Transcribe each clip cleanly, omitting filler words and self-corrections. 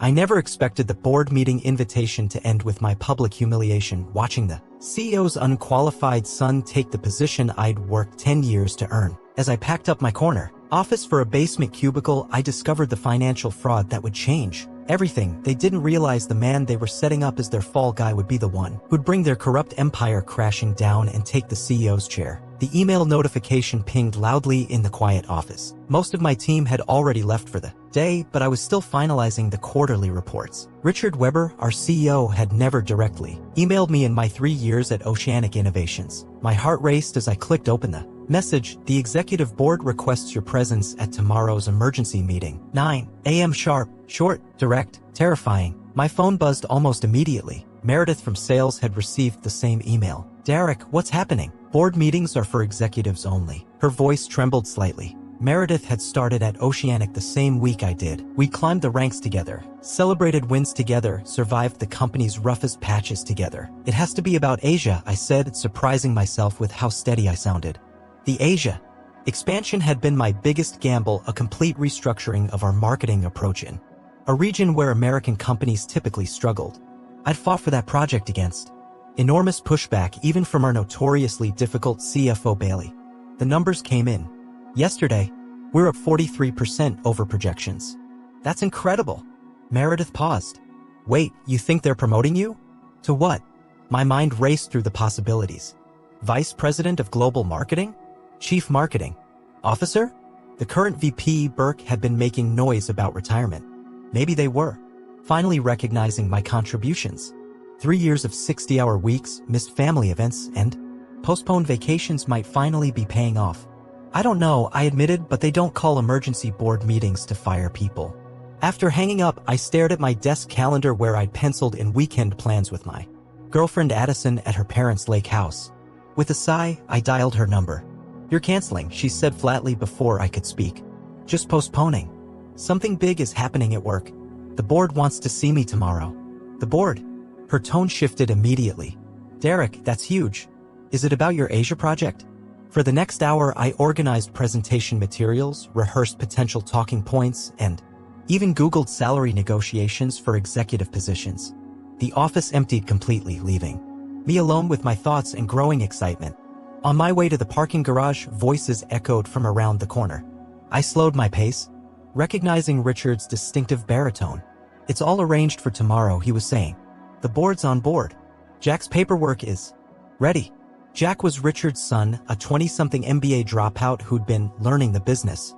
I never expected the board meeting invitation to end with my public humiliation watching the CEO's unqualified son take the position I'd worked 10 years to earn. As I packed up my corner office for a basement cubicle, I discovered the financial fraud that would change everything. They didn't realize the man they were setting up as their fall guy would be the one who'd bring their corrupt empire crashing down and take the CEO's chair. The email notification pinged loudly in the quiet office. Most of my team had already left for the day, but I was still finalizing the quarterly reports. Richard Weber, our CEO, had never directly emailed me in my 3 years at Oceanic Innovations. My heart raced as I clicked open the message. The executive board requests your presence at tomorrow's emergency meeting. 9 a.m. sharp. Short, direct, terrifying. My phone buzzed almost immediately. Meredith from sales had received the same email. Derek, what's happening? Board meetings are for executives only. Her voice trembled slightly. Meredith had started at Oceanic the same week I did. We climbed the ranks together, celebrated wins together, survived the company's roughest patches together. It has to be about Asia, I said, surprising myself with how steady I sounded. The Asia expansion had been my biggest gamble, a complete restructuring of our marketing approach in a region where American companies typically struggled. I'd fought for that project against enormous pushback even from our notoriously difficult CFO Bailey. The numbers came in. Yesterday, we're up 43% over projections. That's incredible. Meredith paused. Wait, you think they're promoting you? To what? My mind raced through the possibilities. Vice President of Global Marketing? Chief Marketing Officer? The current VP, Burke, had been making noise about retirement. Maybe they were finally recognizing my contributions. 3 years of 60-hour weeks, missed family events, and postponed vacations might finally be paying off. I don't know, I admitted, but they don't call emergency board meetings to fire people. After hanging up, I stared at my desk calendar where I'd penciled in weekend plans with my girlfriend Addison at her parents' lake house. With a sigh, I dialed her number. You're canceling, she said flatly before I could speak. Just postponing. Something big is happening at work. The board wants to see me tomorrow. The board? Her tone shifted immediately. Derek, that's huge. Is it about your Asia project? For the next hour, I organized presentation materials, rehearsed potential talking points, and even Googled salary negotiations for executive positions. The office emptied completely, leaving me alone with my thoughts and growing excitement. On my way to the parking garage, voices echoed from around the corner. I slowed my pace, recognizing Richard's distinctive baritone. It's all arranged for tomorrow, he was saying. The board's on board. Jack's paperwork is ready. Jack was Richard's son, a 20-something MBA dropout who'd been learning the business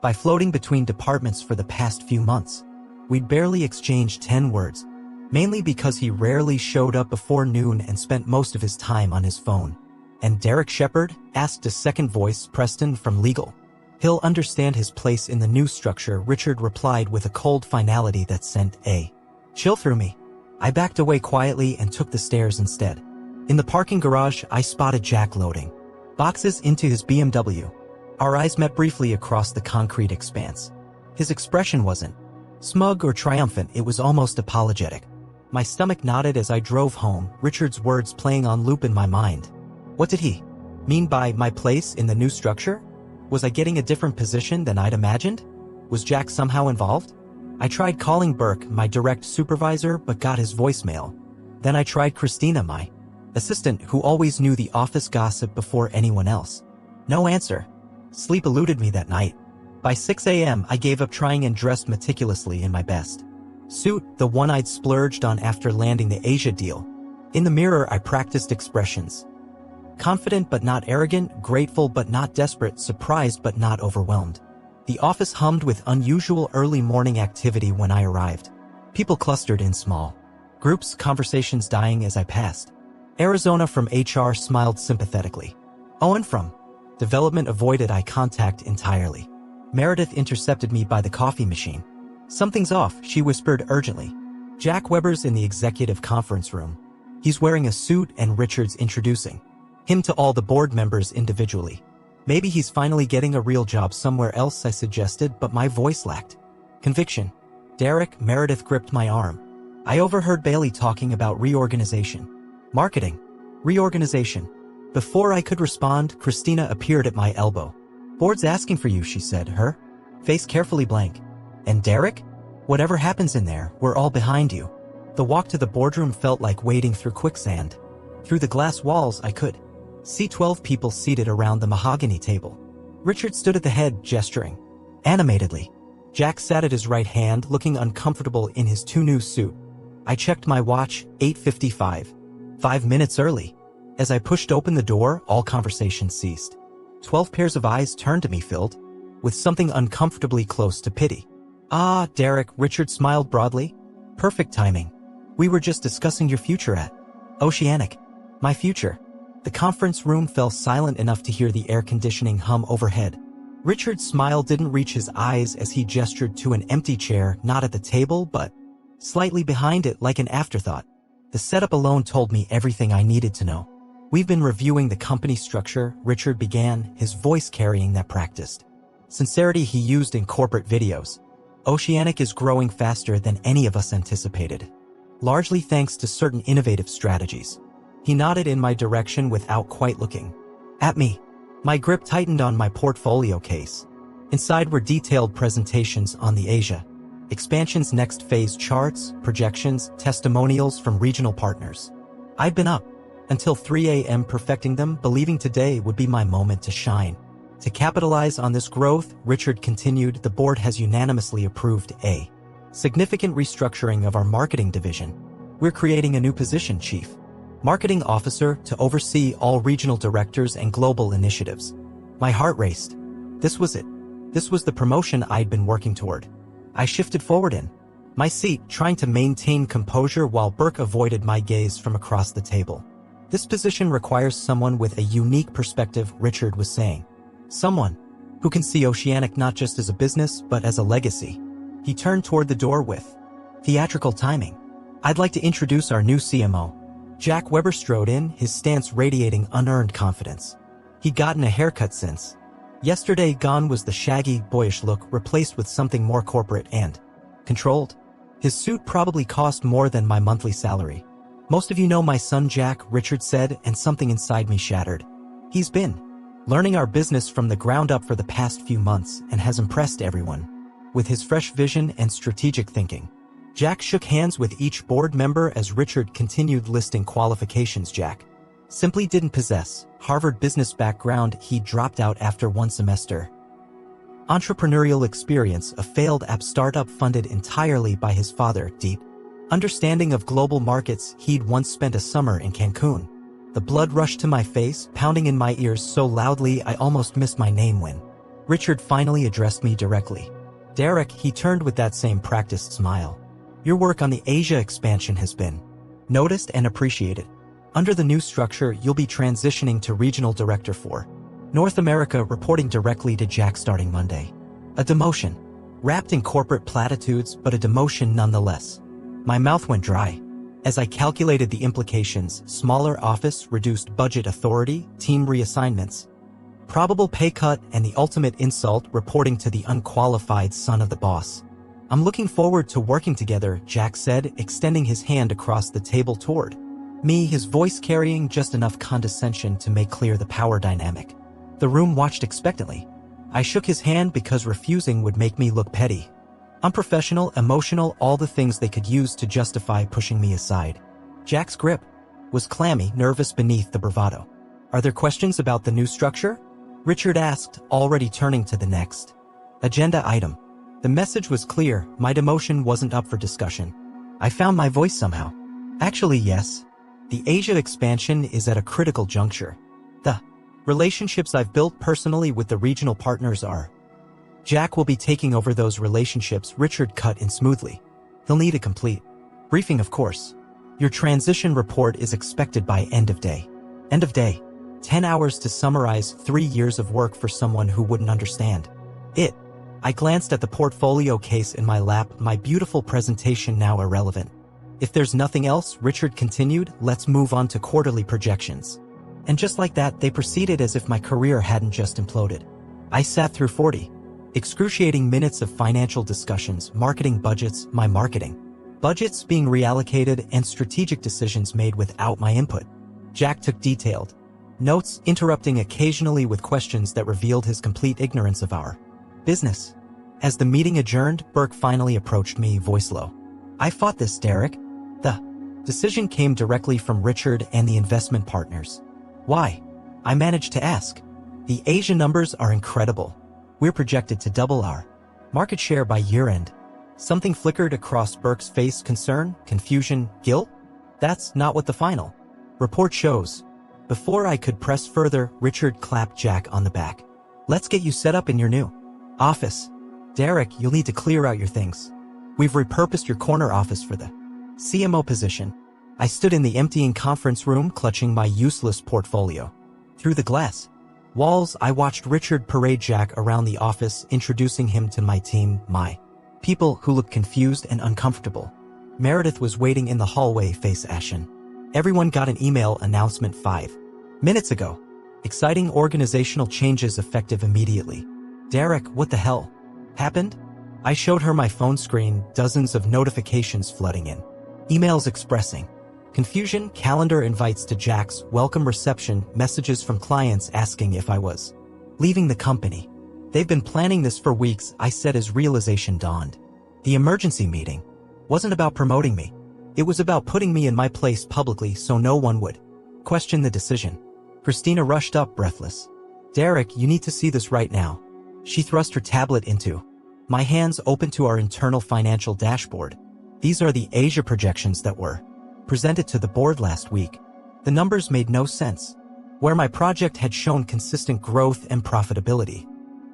by floating between departments for the past few months. We'd barely exchanged 10 words, mainly because he rarely showed up before noon and spent most of his time on his phone. And Derek Shepard? Asked a second voice, Preston from legal. He'll understand his place in the new structure, Richard replied with a cold finality that sent a chill through me. I backed away quietly and took the stairs instead. In the parking garage, I spotted Jack loading boxes into his BMW. Our eyes met briefly across the concrete expanse. His expression wasn't smug or triumphant, it was almost apologetic. My stomach knotted as I drove home, Richard's words playing on loop in my mind. What did he mean by my place in the new structure? Was I getting a different position than I'd imagined? Was Jack somehow involved? I tried calling Burke, my direct supervisor, but got his voicemail. Then I tried Christina, my assistant, who always knew the office gossip before anyone else. No answer. Sleep eluded me that night. By 6 a.m., I gave up trying and dressed meticulously in my best suit, the one I'd splurged on after landing the Asia deal. In the mirror, I practiced expressions. Confident but not arrogant, grateful but not desperate, surprised but not overwhelmed. The office hummed with unusual early morning activity when I arrived. People clustered in small groups, conversations dying as I passed. Arizona from HR smiled sympathetically. Owen from development avoided eye contact entirely. Meredith intercepted me by the coffee machine. Something's off, she whispered urgently. Jack Weber's in the executive conference room. He's wearing a suit and Richard's introducing him to all the board members individually. Maybe he's finally getting a real job somewhere else, I suggested, but my voice lacked conviction. Derek, Meredith gripped my arm. I overheard Bailey talking about reorganization. Marketing. Reorganization. Before I could respond, Christina appeared at my elbow. Board's asking for you, she said, her face carefully blank. And Derek? Whatever happens in there, we're all behind you. The walk to the boardroom felt like wading through quicksand. Through the glass walls, I could see 12 people seated around the mahogany table. Richard stood at the head, gesturing animatedly. Jack sat at his right hand, looking uncomfortable in his too-new suit. I checked my watch, 8:55. 5 minutes early. As I pushed open the door, all conversation ceased. 12 pairs of eyes turned to me, filled with something uncomfortably close to pity. "Ah, Derek," Richard smiled broadly. "Perfect timing. We were just discussing your future at Oceanic." My future. The conference room fell silent enough to hear the air conditioning hum overhead. Richard's smile didn't reach his eyes as he gestured to an empty chair, not at the table, but slightly behind it, like an afterthought. The setup alone told me everything I needed to know. "We've been reviewing the company structure," Richard began, his voice carrying that practiced sincerity he used in corporate videos. "Oceanic is growing faster than any of us anticipated, largely thanks to certain innovative strategies." He nodded in my direction without quite looking at me. My grip tightened on my portfolio case. Inside were detailed presentations on the Asia expansion's next phase, charts, projections, testimonials from regional partners. I'd been up until 3 a.m. perfecting them, believing today would be my moment to shine. To capitalize on this growth, Richard continued, the board has unanimously approved a significant restructuring of our marketing division. We're creating a new position, Chief Marketing Officer, to oversee all regional directors and global initiatives. My heart raced. This was it. This was the promotion I'd been working toward. I shifted forward in my seat, trying to maintain composure while Burke avoided my gaze from across the table. "This position requires someone with a unique perspective," Richard was saying. "Someone who can see Oceanic not just as a business, but as a legacy." He turned toward the door with theatrical timing. "I'd like to introduce our new CMO." Jack Weber strode in, his stance radiating unearned confidence. He'd gotten a haircut since yesterday. Gone was the shaggy, boyish look, replaced with something more corporate and controlled. His suit probably cost more than my monthly salary. "Most of you know my son Jack," Richard said, and something inside me shattered. "He's been learning our business from the ground up for the past few months and has impressed everyone with his fresh vision and strategic thinking." Jack shook hands with each board member as Richard continued listing qualifications. Jack simply didn't possess Harvard business background. He dropped out after 1 semester. Entrepreneurial experience, a failed app startup funded entirely by his father. Deep understanding of global markets, he'd once spent a summer in Cancun. The blood rushed to my face, pounding in my ears so loudly I almost missed my name when Richard finally addressed me directly. "Derek," he turned with that same practiced smile. "Your work on the Asia expansion has been noticed and appreciated. Under the new structure, you'll be transitioning to Regional Director for North America, reporting directly to Jack starting Monday." A demotion. Wrapped in corporate platitudes, but a demotion nonetheless. My mouth went dry as I calculated the implications: smaller office, reduced budget authority, team reassignments, probable pay cut, and the ultimate insult, reporting to the unqualified son of the boss. "I'm looking forward to working together," Jack said, extending his hand across the table toward me, his voice carrying just enough condescension to make clear the power dynamic. The room watched expectantly. I shook his hand because refusing would make me look petty, unprofessional, emotional, all the things they could use to justify pushing me aside. Jack's grip was clammy, nervous beneath the bravado. "Are there questions about the new structure?" Richard asked, already turning to the next agenda item. The message was clear: my demotion wasn't up for discussion. I found my voice somehow. "Actually, yes. The Asia expansion is at a critical juncture. The relationships I've built personally with the regional partners are Jack will be taking over those relationships," Richard cut in smoothly. "He'll need a complete briefing, of course. Your transition report is expected by end of day. End of day. 10 hours to summarize 3 years of work for someone who wouldn't understand it." I glanced at the portfolio case in my lap, my beautiful presentation now irrelevant. "If there's nothing else," Richard continued, "let's move on to quarterly projections." And just like that, they proceeded as if my career hadn't just imploded. I sat through 40 excruciating minutes of financial discussions, marketing budgets, my marketing budgets being reallocated, and strategic decisions made without my input. Jack took detailed notes, interrupting occasionally with questions that revealed his complete ignorance of our business. As the meeting adjourned, Burke finally approached me, voice low. I fought this, Derek. The decision came directly from Richard and the investment partners. Why? I managed to ask. The Asia numbers are incredible. We're projected to double our market share by year-end. Something flickered across Burke's face: concern, confusion, guilt? That's not what the final report shows. Before I could press further, Richard clapped Jack on the back. Let's get you set up in your new office. Derek, you'll need to clear out your things. We've repurposed your corner office for the CMO position. I stood in the emptying conference room, clutching my useless portfolio. Through the glass walls, I watched Richard parade Jack around the office, introducing him to my team, my people who looked confused and uncomfortable. Meredith was waiting in the hallway, face ashen. Everyone got an email announcement 5 minutes ago. Exciting organizational changes effective immediately. Derek, what the hell happened? I showed her my phone screen, dozens of notifications flooding in. Emails expressing confusion, calendar invites to Jack's welcome reception, messages from clients asking if I was leaving the company. They've been planning this for weeks, I said as realization dawned. The emergency meeting wasn't about promoting me. It was about putting me in my place publicly so no one would question the decision. Christina rushed up, breathless. Derek, you need to see this right now. She thrust her tablet into my hands, open to our internal financial dashboard. These are the Asia projections that were presented to the board last week. The numbers made no sense. Where my project had shown consistent growth and profitability,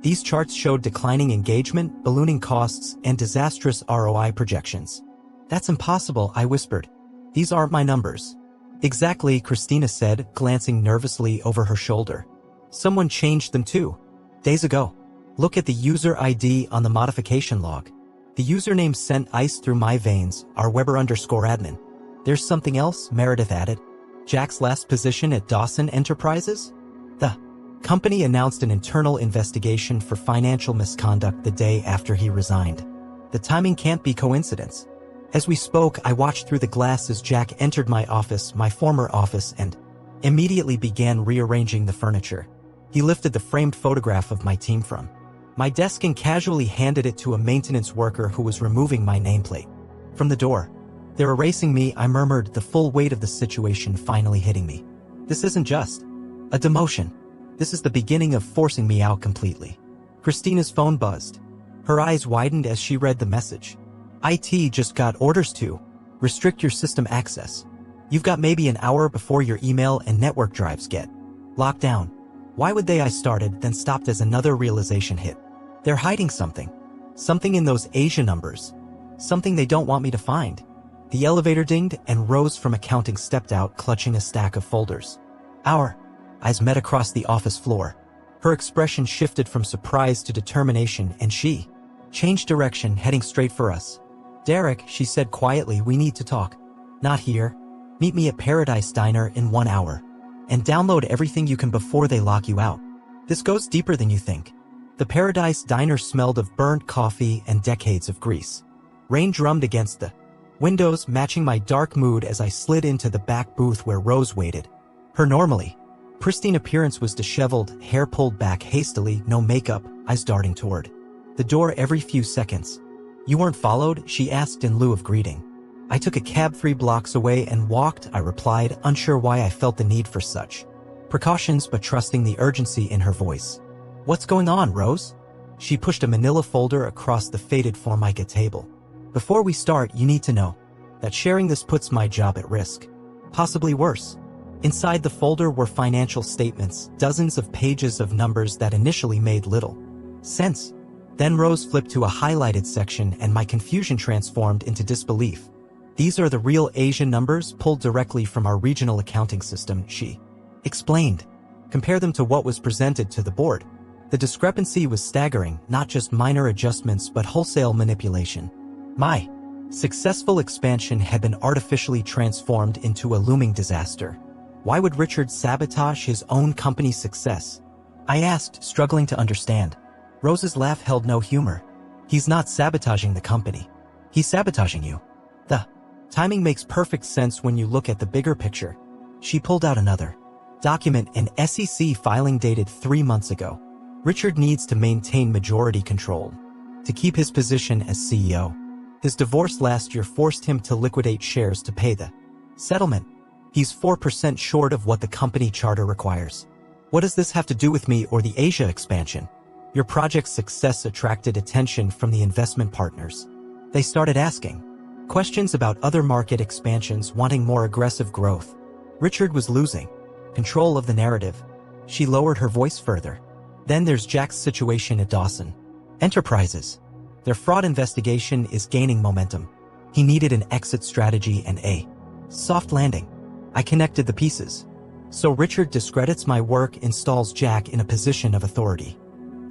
these charts showed declining engagement, ballooning costs, and disastrous ROI projections. That's impossible, I whispered. These aren't my numbers. Exactly, Christina said, glancing nervously over her shoulder. Someone changed them too. Days ago. Look at the user ID on the modification log. The username sent ice through my veins, @Weber_admin. There's something else, Meredith added. Jack's last position at Dawson Enterprises? The company announced an internal investigation for financial misconduct the day after he resigned. The timing can't be coincidence. As we spoke, I watched through the glass as Jack entered my office, my former office, and immediately began rearranging the furniture. He lifted the framed photograph of my team from my desk and casually handed it to a maintenance worker who was removing my nameplate from the door. They're erasing me, I murmured, the full weight of the situation finally hitting me. This isn't just a demotion. This is the beginning of forcing me out completely. Christina's phone buzzed. Her eyes widened as she read the message. IT just got orders to restrict your system access. You've got maybe an hour before your email and network drives get locked down. Why would they? I started, then stopped as another realization hit. They're hiding something. Something in those Asia numbers. Something they don't want me to find. The elevator dinged and Rose from accounting stepped out, clutching a stack of folders. Our eyes met across the office floor. Her expression shifted from surprise to determination, and she changed direction, heading straight for us. Derek, she said quietly, we need to talk. Not here. Meet me at Paradise Diner in 1 hour. And download everything you can before they lock you out. This goes deeper than you think. The Paradise Diner smelled of burnt coffee and decades of grease. Rain drummed against the windows, matching my dark mood as I slid into the back booth where Rose waited. Her normally pristine appearance was disheveled, hair pulled back hastily, no makeup, eyes darting toward the door every few seconds. You weren't followed? She asked in lieu of greeting. I took a cab 3 blocks away and walked, I replied, unsure why I felt the need for such precautions but trusting the urgency in her voice. What's going on, Rose? She pushed a manila folder across the faded Formica table. Before we start, you need to know that sharing this puts my job at risk. Possibly worse. Inside the folder were financial statements, dozens of pages of numbers that initially made little sense. Then Rose flipped to a highlighted section and my confusion transformed into disbelief. These are the real Asia numbers pulled directly from our regional accounting system, she explained. Compare them to what was presented to the board. The discrepancy was staggering, not just minor adjustments but wholesale manipulation. My successful expansion had been artificially transformed into a looming disaster. Why would Richard sabotage his own company's success? I asked, struggling to understand. Rose's laugh held no humor. He's not sabotaging the company. He's sabotaging you. The timing makes perfect sense when you look at the bigger picture. She pulled out another document, an SEC filing dated 3 months ago. Richard needs to maintain majority control. to keep his position as CEO. His divorce last year forced him to liquidate shares to pay the settlement. He's 4% short of what the company charter requires. What does this have to do with me or the Asia expansion? Your project's success attracted attention from the investment partners. They started asking questions about other market expansions, wanting more aggressive growth. Richard was losing control of the narrative. She lowered her voice further. Then there's Jack's situation at Dawson Enterprises. Their fraud investigation is gaining momentum. He needed an exit strategy and a soft landing. I connected the pieces. So Richard discredits my work, installs Jack in a position of authority,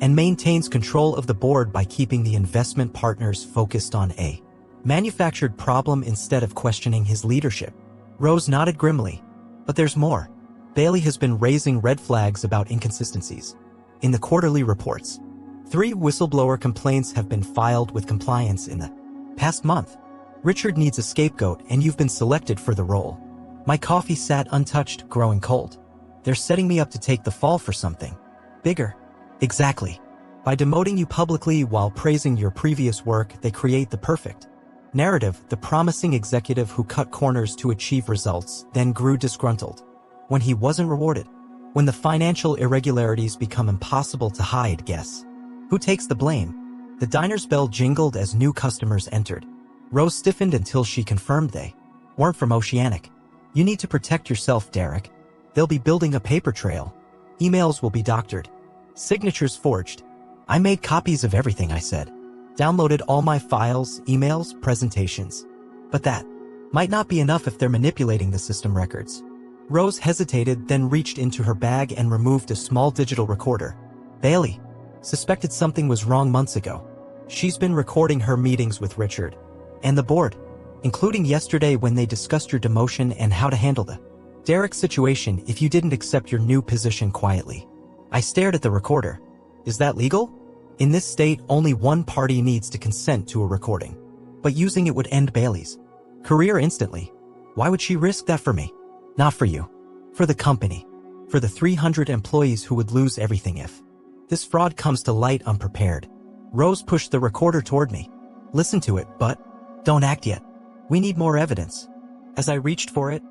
and maintains control of the board by keeping the investment partners focused on a manufactured problem instead of questioning his leadership. Rose nodded grimly. But there's more. Bailey has been raising red flags about inconsistencies in the quarterly reports. 3 whistleblower complaints have been filed with compliance in the past month. Richard needs a scapegoat, and you've been selected for the role. My coffee sat untouched, growing cold. They're setting me up to take the fall for something bigger. Exactly. By demoting you publicly while praising your previous work, they create the perfect narrative. The promising executive who cut corners to achieve results then grew disgruntled when he wasn't rewarded. When the financial irregularities become impossible to hide, guess who takes the blame? The diner's bell jingled as new customers entered. Rose stiffened until she confirmed they weren't from Oceanic. You need to protect yourself, Derek. They'll be building a paper trail. Emails will be doctored. Signatures forged. I made copies of everything, I said. Downloaded all my files, emails, presentations. But that might not be enough if they're manipulating the system records. Rose hesitated, then reached into her bag and removed a small digital recorder. Bailey suspected something was wrong months ago. She's been recording her meetings with Richard and the board, including yesterday when they discussed your demotion and how to handle the Derek situation if you didn't accept your new position quietly. I stared at the recorder. Is that legal? In this state, only one party needs to consent to a recording. But using it would end Bailey's career instantly. Why would she risk that for me? Not for you. For the company. For the 300 employees who would lose everything if this fraud comes to light unprepared. Rose pushed the recorder toward me. Listen to it, but don't act yet. We need more evidence. As I reached for it,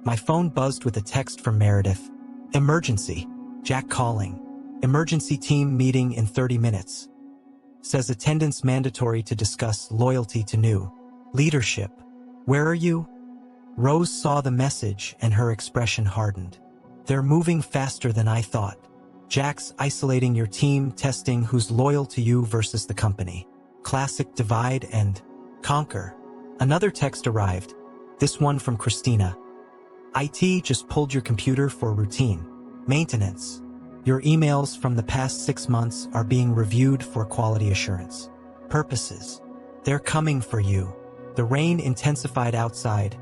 my phone buzzed with a text from Meredith. Emergency. Jack calling. Emergency team meeting in 30 minutes. Says attendance mandatory to discuss loyalty to new leadership. Where are you? Rose saw the message and her expression hardened. They're moving faster than I thought. Jack's isolating your team, testing who's loyal to you versus the company. Classic divide and conquer. Another text arrived, this one from Christina. IT just pulled your computer for routine maintenance. Your emails from the past 6 months are being reviewed for quality assurance purposes. They're coming for you. The rain intensified outside,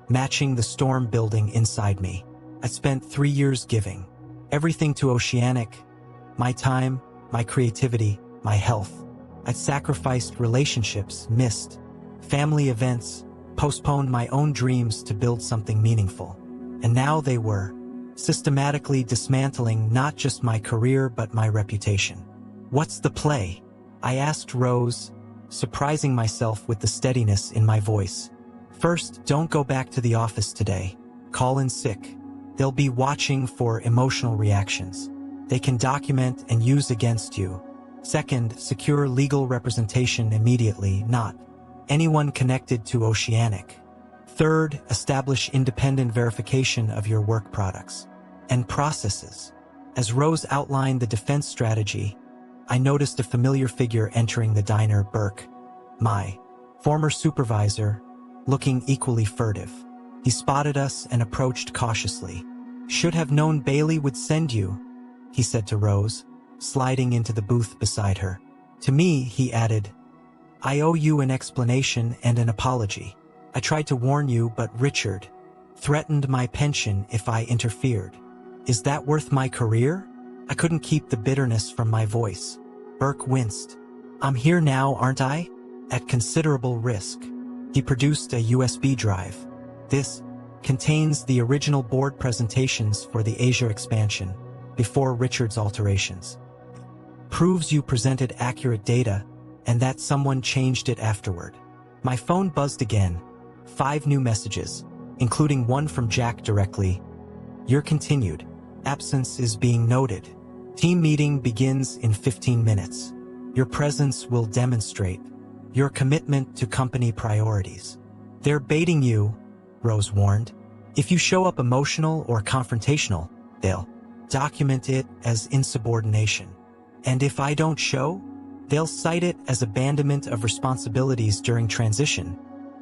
matching the storm building inside me. I spent 3 years giving everything to Oceanic, my time, my creativity, my health. I'd sacrificed relationships, missed family events, postponed my own dreams to build something meaningful. And now they were systematically dismantling not just my career but my reputation. What's the play? I asked Rose, surprising myself with the steadiness in my voice. First, don't go back to the office today. Call in sick. They'll be watching for emotional reactions they can document and use against you. Second, secure legal representation immediately, not anyone connected to Oceanic. Third, establish independent verification of your work products and processes. As Rose outlined the defense strategy, I noticed a familiar figure entering the diner, Burke, my former supervisor, looking equally furtive. He spotted us and approached cautiously. Should have known Bailey would send you, he said to Rose, sliding into the booth beside her. To me, he added, I owe you an explanation and an apology. I tried to warn you, but Richard threatened my pension if I interfered. Is that worth my career? I couldn't keep the bitterness from my voice. Burke winced. I'm here now, aren't I? At considerable risk. He produced a USB drive. This contains the original board presentations for the Asia expansion, before Richard's alterations. Proves you presented accurate data and that someone changed it afterward. My phone buzzed again. 5 new messages, including one from Jack directly. Your continued absence is being noted. Team meeting begins in 15 minutes. Your presence will demonstrate your commitment to company priorities. They're baiting you, Rose warned. If you show up emotional or confrontational, they'll document it as insubordination. And if I don't show, they'll cite it as abandonment of responsibilities during transition,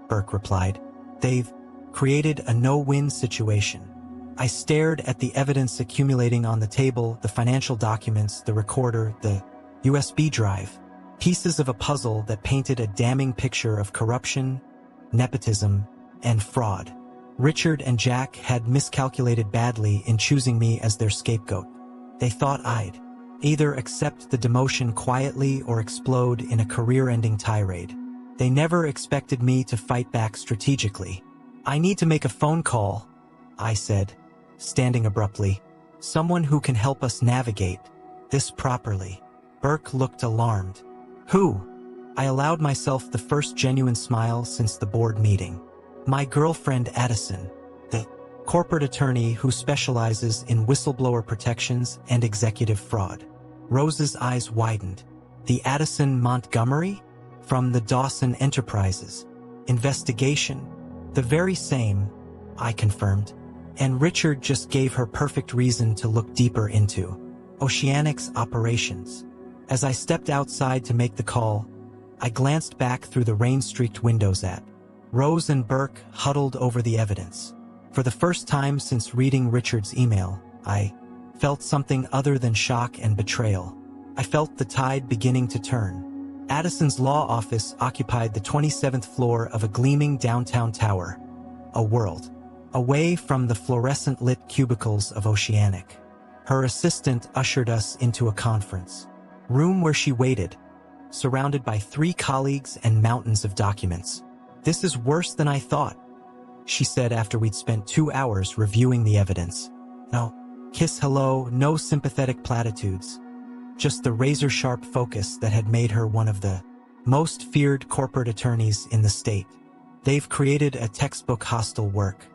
Burke replied. They've created a no-win situation. I stared at the evidence accumulating on the table, the financial documents, the recorder, the USB drive, pieces of a puzzle that painted a damning picture of corruption, nepotism, and fraud. Richard and Jack had miscalculated badly in choosing me as their scapegoat. They thought I'd either accept the demotion quietly or explode in a career-ending tirade. They never expected me to fight back strategically. I need to make a phone call, I said, standing abruptly. Someone who can help us navigate this properly. Burke looked alarmed. Who? I allowed myself the first genuine smile since the board meeting. My girlfriend Addison, the corporate attorney who specializes in whistleblower protections and executive fraud. Rose's eyes widened. The Addison Montgomery? From the Dawson Enterprises investigation. The very same, I confirmed. And Richard just gave her perfect reason to look deeper into Oceanic's operations. As I stepped outside to make the call, I glanced back through the rain-streaked windows at Rose and Burke huddled over the evidence. For the first time since reading Richard's email, I felt something other than shock and betrayal. I felt the tide beginning to turn. Addison's law office occupied the 27th floor of a gleaming downtown tower, a world away from the fluorescent-lit cubicles of Oceanic. Her assistant ushered us into a conference room where she waited, surrounded by 3 colleagues and mountains of documents. This is worse than I thought, she said after we'd spent 2 hours reviewing the evidence. No kiss hello, no sympathetic platitudes, just the razor-sharp focus that had made her one of the most feared corporate attorneys in the state. They've created a textbook hostile work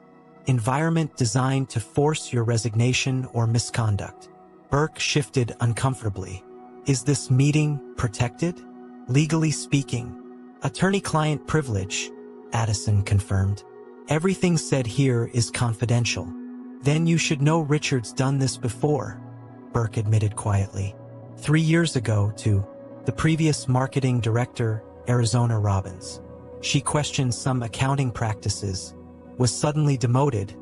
environment designed to force your resignation or misconduct. Burke shifted uncomfortably. Is this meeting protected? Legally speaking, attorney-client privilege, Addison confirmed. Everything said here is confidential. Then you should know Richard's done this before, Burke admitted quietly. 3 years ago to the previous marketing director, Arizona Robbins. She questioned some accounting practices, was suddenly demoted,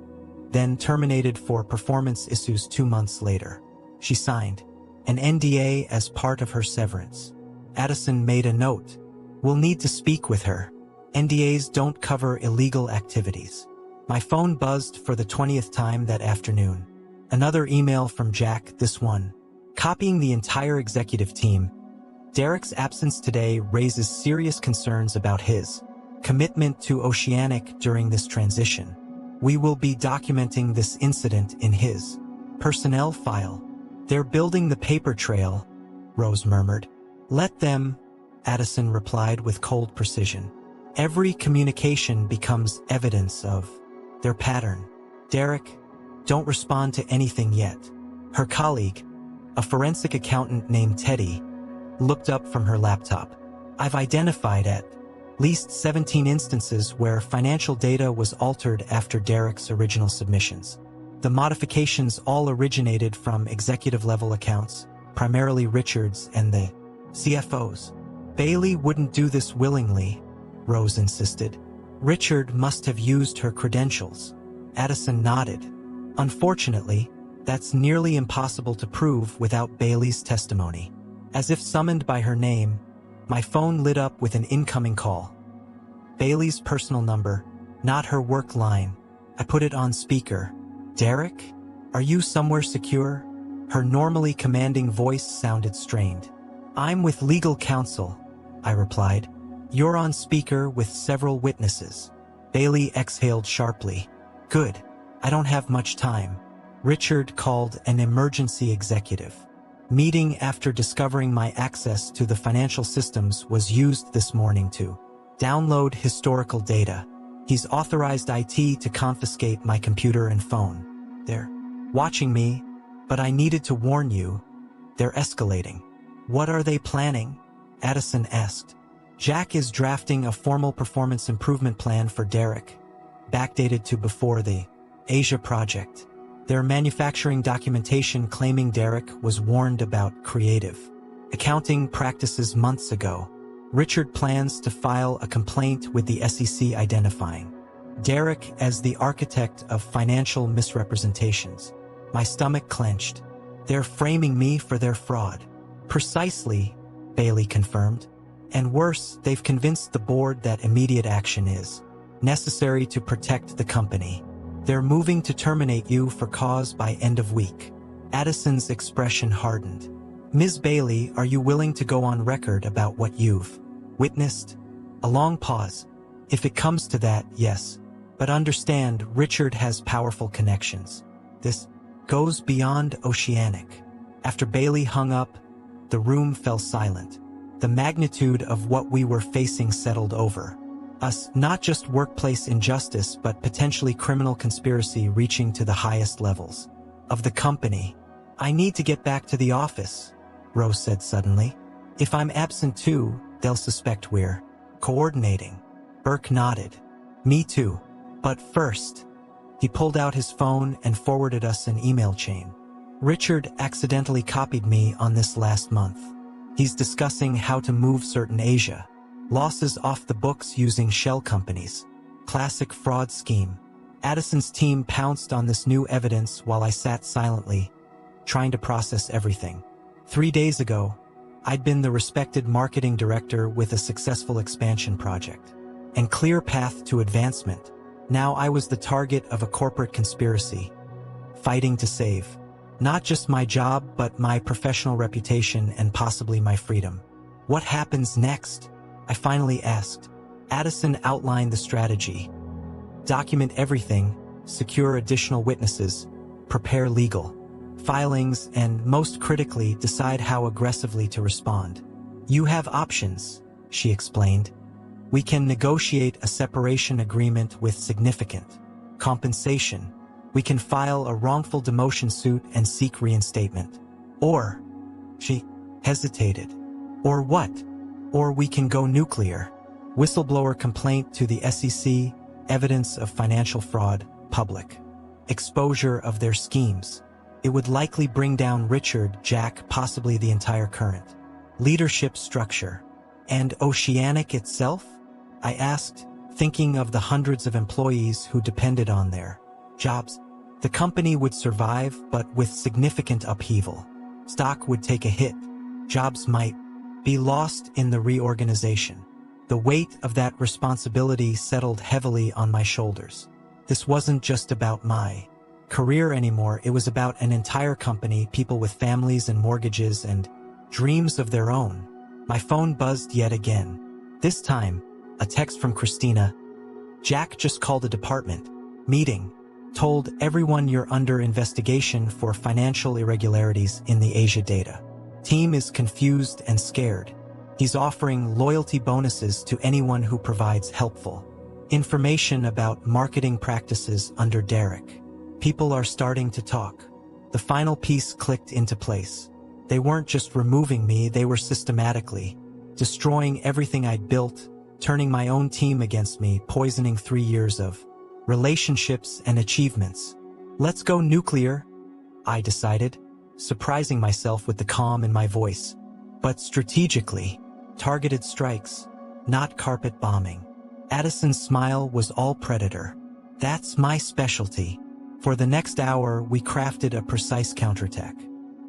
then terminated for performance issues 2 months later. She signed an NDA as part of her severance. Addison made a note. We'll need to speak with her. NDAs don't cover illegal activities. My phone buzzed for the 20th time that afternoon. Another email from Jack, this one, copying the entire executive team. Derek's absence today raises serious concerns about his commitment to Oceanic during this transition. We will be documenting this incident in his personnel file. They're building the paper trail, Rose murmured. Let them, Addison replied with cold precision. Every communication becomes evidence of their pattern. Derek, don't respond to anything yet. Her colleague, a forensic accountant named Teddy, looked up from her laptop. I've identified at least 17 instances where financial data was altered after Derek's original submissions. The modifications all originated from executive-level accounts, primarily Richard's and the CFO's. Bailey wouldn't do this willingly, Rose insisted. Richard must have used her credentials. Addison nodded. Unfortunately, that's nearly impossible to prove without Bailey's testimony. As if summoned by her name, my phone lit up with an incoming call. Bailey's personal number, not her work line. I put it on speaker. Derek? Are you somewhere secure? Her normally commanding voice sounded strained. I'm with legal counsel, I replied. You're on speaker with several witnesses. Bailey exhaled sharply. Good. I don't have much time. Richard called an emergency executive. Meeting after discovering my access to the financial systems was used this morning to download historical data. He's authorized IT to confiscate my computer and phone. They're watching me, but I needed to warn you. They're escalating. What are they planning? Addison asked. Jack is drafting a formal performance improvement plan for Derek, backdated to before the Asia project. Their manufacturing documentation claiming Derek was warned about creative accounting practices months ago. Richard plans to file a complaint with the SEC identifying Derek as the architect of financial misrepresentations. My stomach clenched. They're framing me for their fraud. Precisely, Bailey confirmed. And worse, they've convinced the board that immediate action is necessary to protect the company. They're moving to terminate you for cause by end of week. Addison's expression hardened. Ms. Bailey, are you willing to go on record about what you've witnessed? A long pause. If it comes to that, yes. But understand, Richard has powerful connections. This goes beyond Oceanic. After Bailey hung up, the room fell silent. The magnitude of what we were facing settled over us, not just workplace injustice but potentially criminal conspiracy reaching to the highest levels of the company. I need to get back to the office, Rose said suddenly. If I'm absent too, they'll suspect we're coordinating. Burke nodded. Me too. But first, he pulled out his phone and forwarded us an email chain. Richard accidentally copied me on this last month. He's discussing how to move certain Asia losses off the books using shell companies. Classic fraud scheme. Addison's team pounced on this new evidence while I sat silently, trying to process everything. 3 days ago, I'd been the respected marketing director with a successful expansion project and clear path to advancement. Now I was the target of a corporate conspiracy, fighting to save not just my job but my professional reputation and possibly my freedom. What happens next? I finally asked. Addison outlined the strategy. Document everything, secure additional witnesses, prepare legal filings, and most critically, decide how aggressively to respond. You have options, she explained. We can negotiate a separation agreement with significant compensation. We can file a wrongful demotion suit and seek reinstatement. Or, she hesitated. Or what? Or we can go nuclear. Whistleblower complaint to the SEC, evidence of financial fraud, public exposure of their schemes. It would likely bring down Richard, Jack, possibly the entire current leadership structure. And Oceanic itself? I asked, thinking of the hundreds of employees who depended on their jobs. The company would survive, but with significant upheaval. Stock would take a hit. Jobs might be lost in the reorganization. The weight of that responsibility settled heavily on my shoulders. This wasn't just about my career anymore, it was about an entire company, people with families and mortgages and dreams of their own. My phone buzzed yet again. This time, a text from Christina. Jack just called a department meeting. Told everyone you're under investigation for financial irregularities in the Asia data. Team is confused and scared. He's offering loyalty bonuses to anyone who provides helpful information about marketing practices under Derek. People are starting to talk. The final piece clicked into place. They weren't just removing me, they were systematically destroying everything I'd built, turning my own team against me, poisoning 3 years of relationships and achievements. Let's go nuclear, I decided, surprising myself with the calm in my voice. But strategically, targeted strikes, not carpet bombing. Addison's smile was all predator. That's my specialty. For the next hour, we crafted a precise counterattack.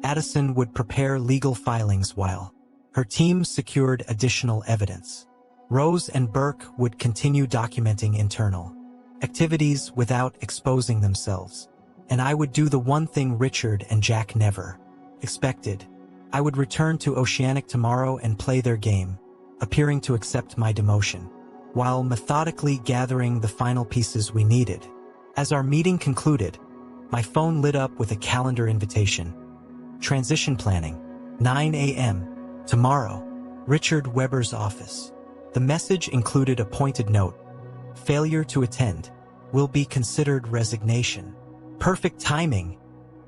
Addison would prepare legal filings while her team secured additional evidence. Rose and Burke would continue documenting internal activities without exposing themselves. And I would do the one thing Richard and Jack never expected. I would return to Oceanic tomorrow and play their game, appearing to accept my demotion, while methodically gathering the final pieces we needed. As our meeting concluded, my phone lit up with a calendar invitation. Transition planning. 9 a.m. Tomorrow. Richard Weber's office. The message included a pointed note. Failure to attend will be considered resignation. Perfect timing,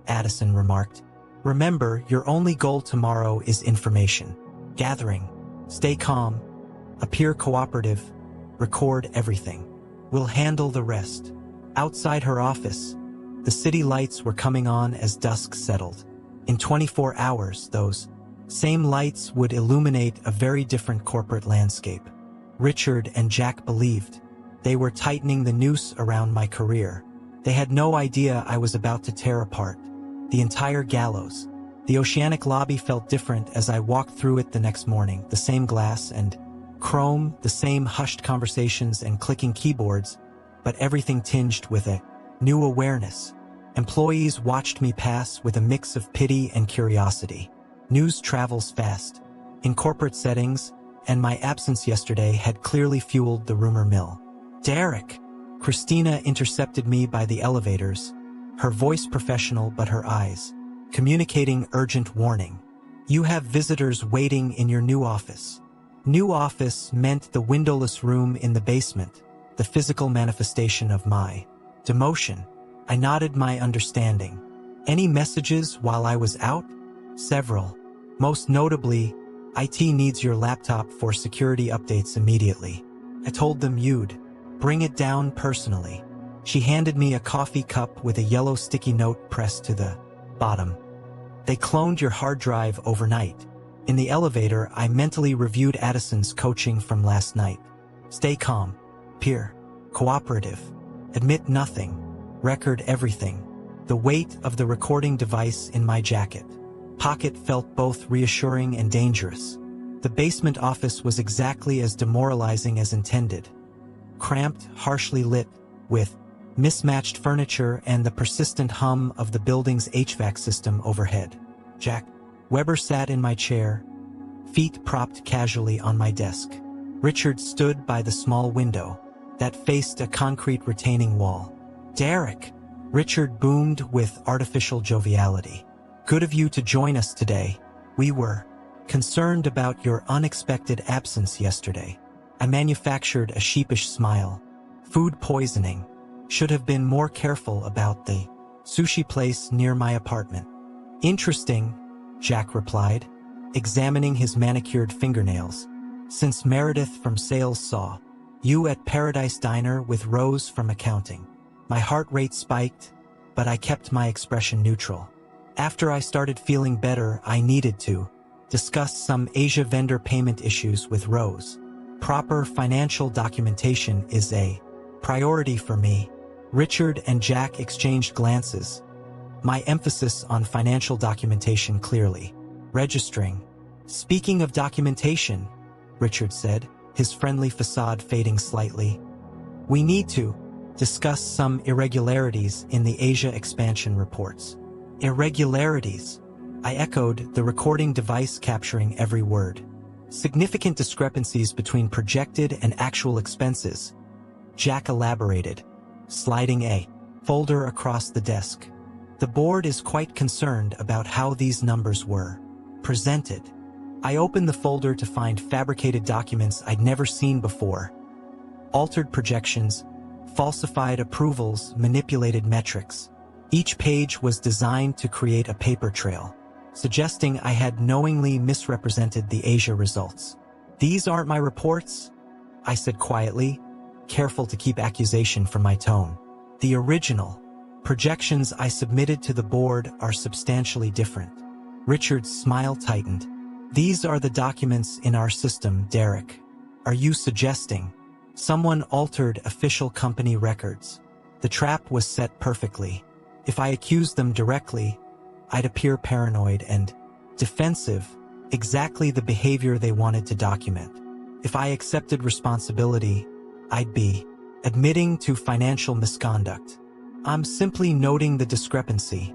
Addison remarked. Remember, your only goal tomorrow is information gathering. Stay calm, appear cooperative, record everything. We'll handle the rest. Outside her office, the city lights were coming on as dusk settled. In 24 hours, those same lights would illuminate a very different corporate landscape. Richard and Jack believed they were tightening the noose around my career. They had no idea I was about to tear apart the entire gallows. The Oceanic lobby felt different as I walked through it the next morning. The same glass and chrome, the same hushed conversations and clicking keyboards, but everything tinged with a new awareness. Employees watched me pass with a mix of pity and curiosity. News travels fast in corporate settings, and my absence yesterday had clearly fueled the rumor mill. Derek! Christina intercepted me by the elevators, her voice professional but her eyes communicating urgent warning. You have visitors waiting in your new office. New office meant the windowless room in the basement, the physical manifestation of my demotion. I nodded my understanding. Any messages while I was out? Several. Most notably, IT needs your laptop for security updates immediately. I told them you'd bring it down personally. She handed me a coffee cup with a yellow sticky note pressed to the bottom. They cloned your hard drive overnight. In the elevator, I mentally reviewed Addison's coaching from last night. Stay calm, peer, cooperative, admit nothing, record everything. The weight of the recording device in my jacket pocket felt both reassuring and dangerous. The basement office was exactly as demoralizing as intended. Cramped, harshly lit, with mismatched furniture and the persistent hum of the building's HVAC system overhead. Jack Weber sat in my chair, feet propped casually on my desk. Richard stood by the small window that faced a concrete retaining wall. Derek! Richard boomed with artificial joviality. Good of you to join us today. We were concerned about your unexpected absence yesterday. I manufactured a sheepish smile. Food poisoning. Should have been more careful about the sushi place near my apartment. Interesting, Jack replied, examining his manicured fingernails. Since Meredith from sales saw you at Paradise Diner with Rose from accounting. My heart rate spiked, but I kept my expression neutral. After I started feeling better, I needed to discuss some Asia vendor payment issues with Rose. Proper financial documentation is a priority for me. Richard and Jack exchanged glances. My emphasis on financial documentation clearly registering. Speaking of documentation, Richard said, his friendly facade fading slightly. We need to discuss some irregularities in the Asia expansion reports. Irregularities? I echoed, the recording device capturing every word. Significant discrepancies between projected and actual expenses. Jack elaborated, sliding a folder across the desk. The board is quite concerned about how these numbers were presented. I opened the folder to find fabricated documents I'd never seen before. Altered projections, falsified approvals, manipulated metrics. Each page was designed to create a paper trail, suggesting I had knowingly misrepresented the Asia results. These aren't my reports, I said quietly, careful to keep accusation from my tone. The original projections I submitted to the board are substantially different. Richard's smile tightened. These are the documents in our system, Derek. Are you suggesting someone altered official company records? The trap was set perfectly. If I accused them directly, I'd appear paranoid and defensive, exactly the behavior they wanted to document. If I accepted responsibility, I'd be admitting to financial misconduct. I'm simply noting the discrepancy,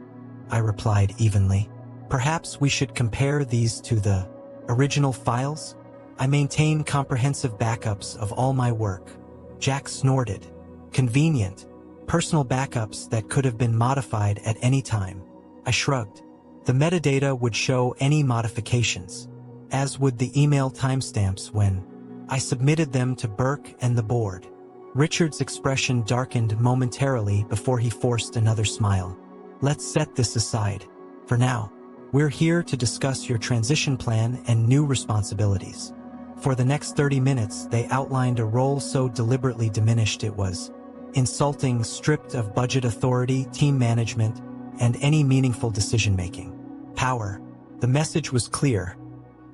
I replied evenly. Perhaps we should compare these to the original files? I maintain comprehensive backups of all my work. Jack snorted. Convenient. Personal backups that could have been modified at any time. I shrugged. The metadata would show any modifications, as would the email timestamps when I submitted them to Burke and the board. Richard's expression darkened momentarily before he forced another smile. Let's set this aside. For now, we're here to discuss your transition plan and new responsibilities. For the next 30 minutes, they outlined a role so deliberately diminished it was insulting, stripped of budget authority, team management, and any meaningful decision-making. Power. The message was clear.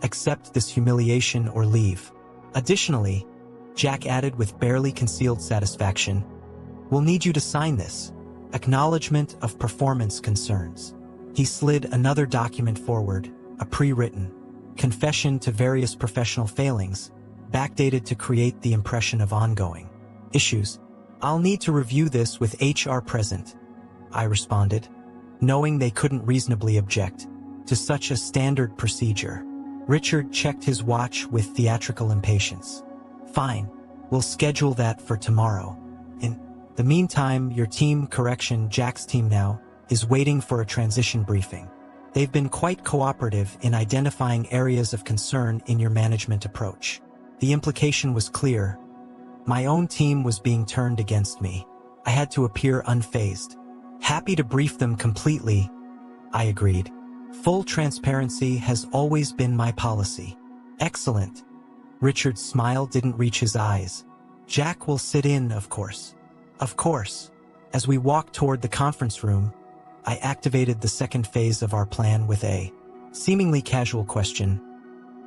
Accept this humiliation or leave. Additionally, Jack added with barely concealed satisfaction, we'll need you to sign this. Acknowledgement of performance concerns. He slid another document forward, a pre-written confession to various professional failings, backdated to create the impression of ongoing issues. I'll need to review this with HR present, I responded, knowing they couldn't reasonably object to such a standard procedure. Richard checked his watch with theatrical impatience. Fine, we'll schedule that for tomorrow. In the meantime, your team, correction, Jack's team now, is waiting for a transition briefing. They've been quite cooperative in identifying areas of concern in your management approach. The implication was clear. My own team was being turned against me. I had to appear unfazed. Happy to brief them completely, I agreed. Full transparency has always been my policy. Excellent. Richard's smile didn't reach his eyes. Jack will sit in, of course. Of course. As we walked toward the conference room, I activated the second phase of our plan with a seemingly casual question.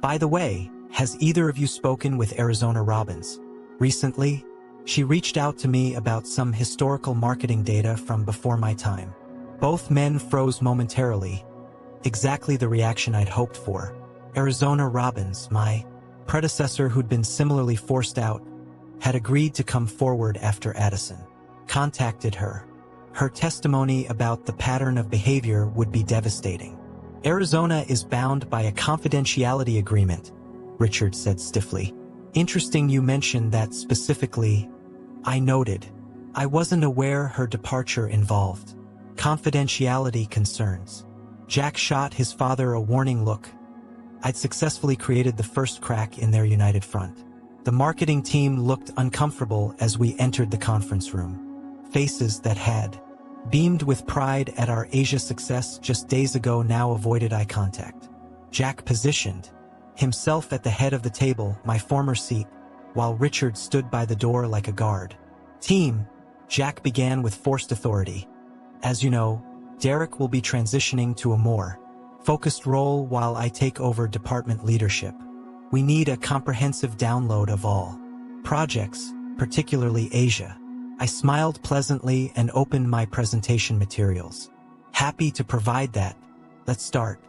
By the way, has either of you spoken with Arizona Robbins? Recently, she reached out to me about some historical marketing data from before my time. Both men froze momentarily. Exactly the reaction I'd hoped for. Arizona Robbins, my predecessor who'd been similarly forced out, had agreed to come forward after Addison contacted her. Her testimony about the pattern of behavior would be devastating. Arizona is bound by a confidentiality agreement, Richard said stiffly. Interesting you mentioned that specifically, I noted. I wasn't aware her departure involved confidentiality concerns. Jack shot his father a warning look. I'd successfully created the first crack in their united front. The marketing team looked uncomfortable as we entered the conference room. Faces that had beamed with pride at our Asia success just days ago now avoided eye contact. Jack positioned himself at the head of the table, my former seat, while Richard stood by the door like a guard. Team, Jack began with forced authority. As you know, Derek will be transitioning to a more focused role while I take over department leadership. We need a comprehensive download of all projects, particularly Asia. I smiled pleasantly and opened my presentation materials. Happy to provide that. Let's start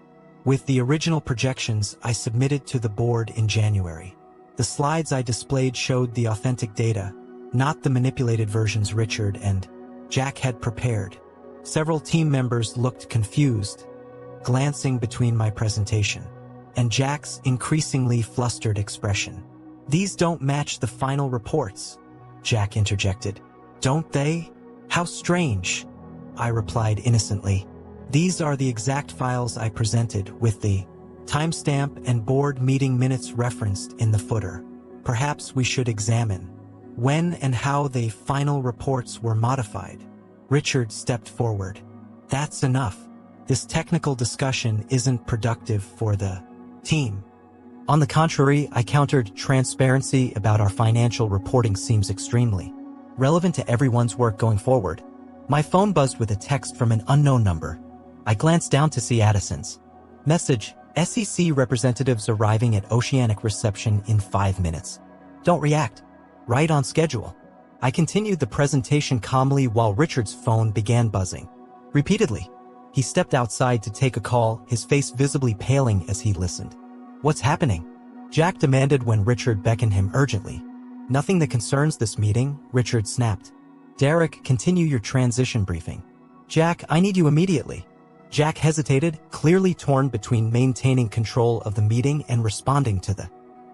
with the original projections I submitted to the board in January. The slides I displayed showed the authentic data, not the manipulated versions Richard and Jack had prepared. Several team members looked confused, glancing between my presentation and Jack's increasingly flustered expression. These don't match the final reports, Jack interjected. Don't they? How strange, I replied innocently. These are the exact files I presented with the timestamp and board meeting minutes referenced in the footer. Perhaps we should examine when and how the final reports were modified. Richard stepped forward. That's enough. This technical discussion isn't productive for the team. On the contrary, I countered, transparency about our financial reporting seems extremely relevant to everyone's work going forward. My phone buzzed with a text from an unknown number. I glanced down to see Addison's message. SEC representatives arriving at Oceanic reception in 5 minutes. Don't react. Right on schedule. I continued the presentation calmly while Richard's phone began buzzing. Repeatedly. He stepped outside to take a call, his face visibly paling as he listened. What's happening? Jack demanded when Richard beckoned him urgently. Nothing that concerns this meeting, Richard snapped. Derek, continue your transition briefing. Jack, I need you immediately. Jack hesitated, clearly torn between maintaining control of the meeting and responding to the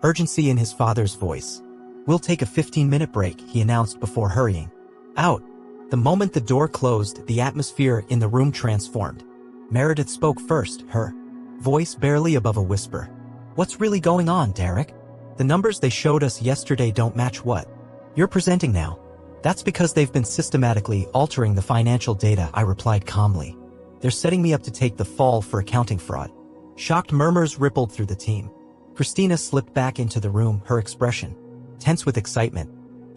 urgency in his father's voice. We'll take a 15-minute break, he announced before hurrying out. The moment the door closed, the atmosphere in the room transformed. Meredith spoke first, her voice barely above a whisper. What's really going on, Derek? The numbers they showed us yesterday don't match what you're presenting now. That's because they've been systematically altering the financial data, I replied calmly. They're setting me up to take the fall for accounting fraud. Shocked murmurs rippled through the team. Christina slipped back into the room, her expression tense with excitement.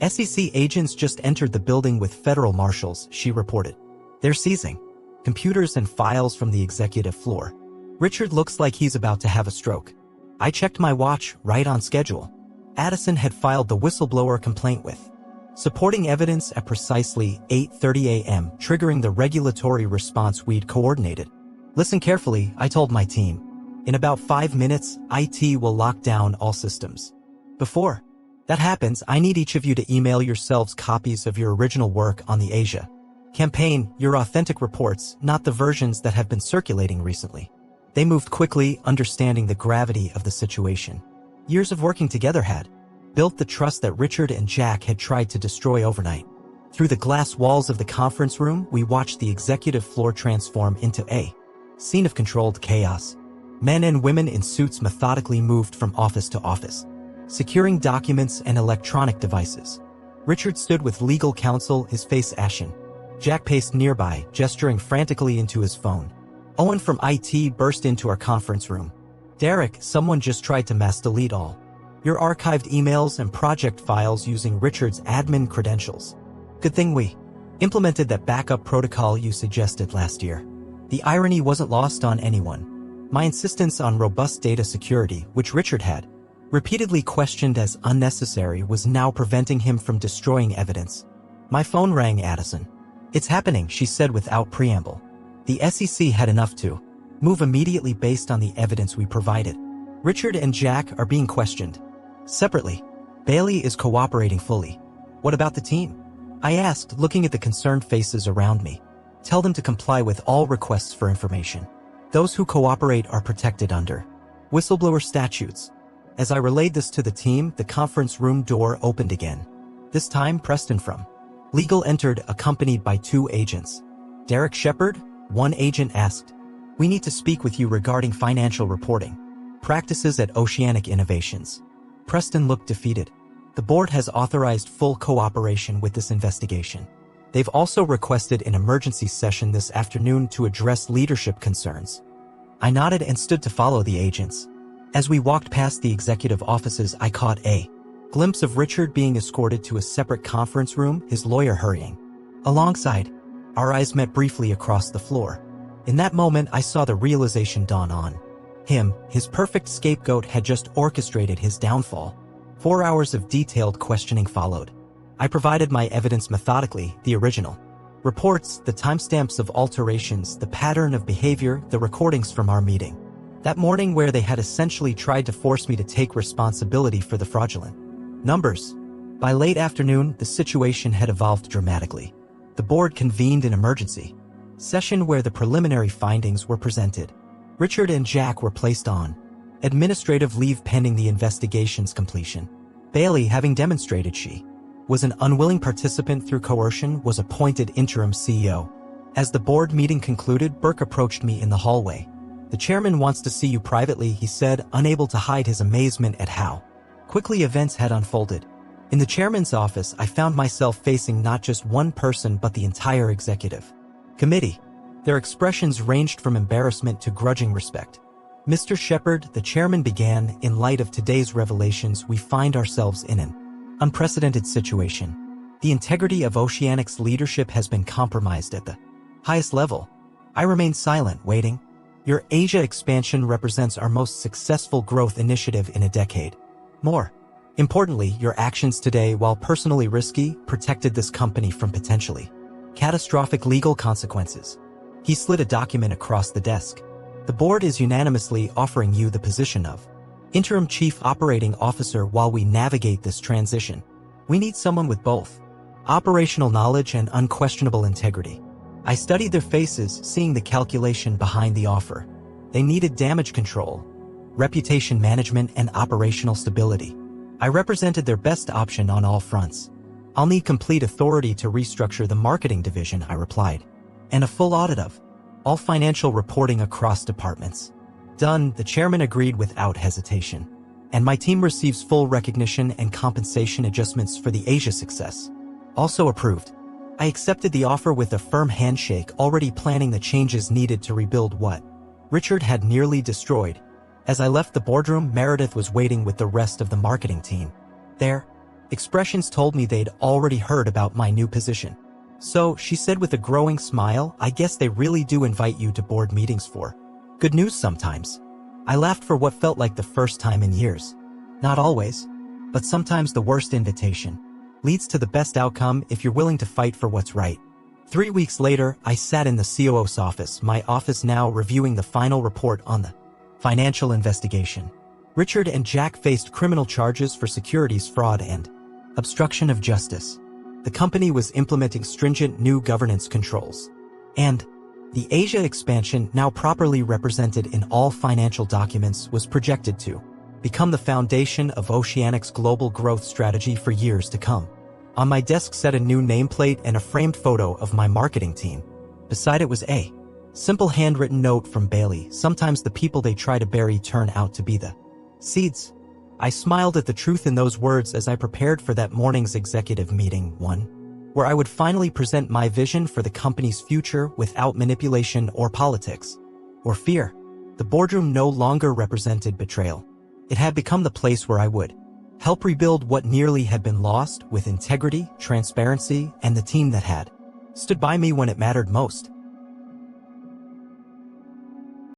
SEC agents just entered the building with federal marshals, she reported. They're seizing computers and files from the executive floor. Richard looks like he's about to have a stroke. I checked my watch, right on schedule. Addison had filed the whistleblower complaint with supporting evidence at precisely 8:30 a.m., triggering the regulatory response we'd coordinated. Listen carefully, I told my team. In about 5 minutes, IT will lock down all systems. Before that happens, I need each of you to email yourselves copies of your original work on the Asia campaign, your authentic reports, not the versions that have been circulating recently. They moved quickly, understanding the gravity of the situation. Years of working together had built the trust that Richard and Jack had tried to destroy overnight. Through the glass walls of the conference room, we watched the executive floor transform into a scene of controlled chaos. Men and women in suits methodically moved from office to office, securing documents and electronic devices. Richard stood with legal counsel, his face ashen. Jack paced nearby, gesturing frantically into his phone. Owen from IT burst into our conference room. Derek, someone just tried to mass delete all your archived emails and project files using Richard's admin credentials. Good thing we implemented that backup protocol you suggested last year. The irony wasn't lost on anyone. My insistence on robust data security, which Richard had repeatedly questioned as unnecessary, was now preventing him from destroying evidence. My phone rang. Addison. It's happening, she said without preamble. The SEC had enough to move immediately based on the evidence we provided. Richard and Jack are being questioned separately. Bailey is cooperating fully. What about the team? I asked, looking at the concerned faces around me. Tell them to comply with all requests for information. Those who cooperate are protected under whistleblower statutes. As I relayed this to the team, the conference room door opened again. This time, Preston from legal entered, accompanied by 2 agents. Derek Shepard? One agent asked. We need to speak with you regarding financial reporting practices at Oceanic Innovations. Preston looked defeated. The board has authorized full cooperation with this investigation. They've also requested an emergency session this afternoon to address leadership concerns. I nodded and stood to follow the agents. As we walked past the executive offices, I caught a glimpse of Richard being escorted to a separate conference room, his lawyer hurrying alongside. Our eyes met briefly across the floor. In that moment, I saw the realization dawn on him. His perfect scapegoat had just orchestrated his downfall. 4 hours of detailed questioning followed. I provided my evidence methodically, the original reports, the timestamps of alterations, the pattern of behavior, the recordings from our meeting that morning where they had essentially tried to force me to take responsibility for the fraudulent numbers. By late afternoon, the situation had evolved dramatically. The board convened an emergency session where the preliminary findings were presented. Richard and Jack were placed on administrative leave pending the investigation's completion. Bailey, having demonstrated she was an unwilling participant through coercion, was appointed interim CEO. As the board meeting concluded, Burke approached me in the hallway. The chairman wants to see you privately, he said, unable to hide his amazement at how quickly events had unfolded. In the chairman's office, I found myself facing not just one person but the entire executive committee. Their expressions ranged from embarrassment to grudging respect. Mr. Shepard, the chairman began, in light of today's revelations, we find ourselves in an unprecedented situation. The integrity of Oceanic's leadership has been compromised at the highest level. I remain silent, waiting. Your Asia expansion represents our most successful growth initiative in a decade. More importantly, your actions today, while personally risky, protected this company from potentially catastrophic legal consequences. He slid a document across the desk. The board is unanimously offering you the position of Interim Chief Operating Officer while we navigate this transition. We need someone with both operational knowledge and unquestionable integrity. I studied their faces, seeing the calculation behind the offer. They needed damage control, reputation management, and operational stability. I represented their best option on all fronts. I'll need complete authority to restructure the marketing division, I replied, and a full audit of All financial reporting across departments. Done, the chairman agreed without hesitation. And my team receives full recognition and compensation adjustments for the Asia success. Also approved. I accepted the offer with a firm handshake, already planning the changes needed to rebuild what Richard had nearly destroyed. As I left the boardroom, Meredith was waiting with the rest of the marketing team. Their expressions told me they'd already heard about my new position. So, she said with a growing smile, I guess they really do invite you to board meetings for good news sometimes. I laughed for what felt like the first time in years. Not always, but sometimes the worst invitation leads to the best outcome if you're willing to fight for what's right. 3 weeks later, I sat in the COO's office, my office now reviewing the final report on the financial investigation. Richard and Jack faced criminal charges for securities fraud and obstruction of justice. The company was implementing stringent new governance controls. And the Asia expansion, now properly represented in all financial documents, was projected to become the foundation of Oceanic's global growth strategy for years to come. On my desk sat a new nameplate and a framed photo of my marketing team. Beside it was a simple handwritten note from Bailey. Sometimes the people they try to bury turn out to be the seeds. I smiled at the truth in those words as I prepared for that morning's executive meeting, one where I would finally present my vision for the company's future without manipulation or politics or fear. The boardroom no longer represented betrayal. It had become the place where I would help rebuild what nearly had been lost with integrity, transparency, and the team that had stood by me when it mattered most.